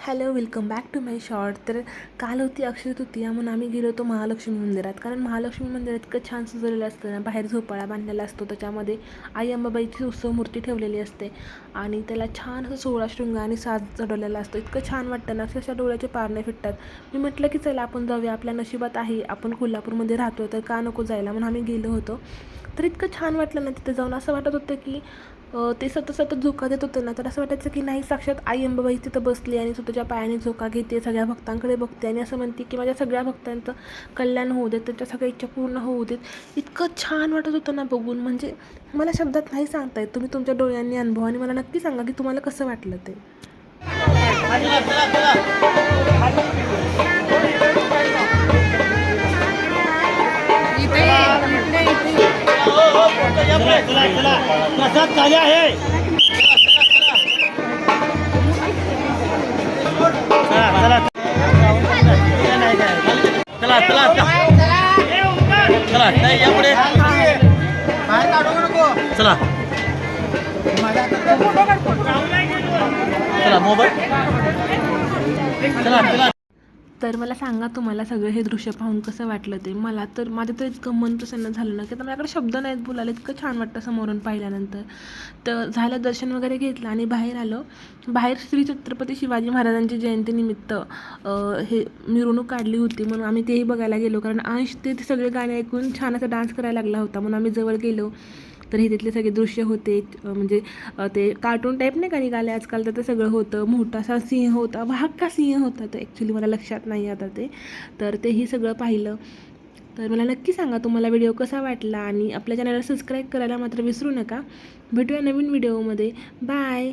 Hello, welcome back to my short. तर काल होती अक्षय तृतीया म्हणून आम्ही गेलो होतो महालक्ष्मी मंदिरात. कारण महालक्ष्मी मंदिरात इतकं छान सजवलेलं असतं ना, बाहेर झोपाळा बांधलेला असतो, त्याच्यामध्ये आई अंबाबाईची उत्सव मूर्ती ठेवलेली असते आणि त्याला छान असं 16 शृंगाने साज चढवलेला असतो. इतकं छान वाटतं ना, अक्षरशः डोळ्याचे पारणे फिटतात. मी म्हटलं की चला आपण जाऊया, आपल्या नशिबात आहे, आपण कोल्हापूरमध्ये राहतो तर का नको जायला, म्हणून आम्ही गेलो होतो. तर इतकं छान वाटलं ना तिथं जाऊन. असं वाटत होतं की ते सतत सतत झोका देत होते ना, तर असं वाटायचं की नाही, साक्षात आई अंबाबाई तिथं बसली आणि स्वतःच्या पायाने झोका घेते, सगळ्या भक्तांकडे बघते आणि असं म्हणते की माझ्या सगळ्या भक्तांचं कल्याण होऊ देत, त्यांच्या सगळ्या इच्छा पूर्ण होऊ देत. इतकं छान वाटत होतं ना बघून, म्हणजे मला शब्दात नाही सांगता येत. तुम्ही तुमच्या डोळ्यांनी अनुभव आणि मला नक्की सांगा की तुम्हाला कसं वाटलं ते. प्रसाद झाले आहे. चला चला चला चला यापुढे चला चला मोबाईल चला चला. तर मला सांगा तुम्हाला सगळं हे दृश्य पाहून कसं वाटलं ते. मला तर माझं तर इतकं मन प्रसन्न झालं ना की आता माझ्याकडे शब्द नाहीत बोलायला, इतकं छान वाटतं समोरून पाहिल्यानंतर. तर झालं, दर्शन वगैरे घेतलं आणि बाहेर आलो. बाहेर श्री छत्रपती शिवाजी महाराजांची जयंतीनिमित्त हे मिरवणूक काढली होती, म्हणून आम्ही तेही बघायला गेलो. कारण अंश ते सगळे गाणे ऐकून छान असा डान्स करायला लागला होता, म्हणून आम्ही जवळ गेलो. तर हे तिथले सगळे दृश्य होते, म्हणजे ते कार्टून टाईप नाही का निघाले आजकाल, तर ते सगळं होतं. मोठासा सिंह होता, का सिंह होता तर ॲक्च्युली मला लक्षात नाही आता ते. तर तेही सगळं पाहिलं. तर मला नक्की सांगा तुम्हाला व्हिडिओ कसा वाटला आणि आपल्या चॅनलला सबस्क्राईब करायला मात्र विसरू नका. भेटूया नवीन व्हिडिओमध्ये. बाय.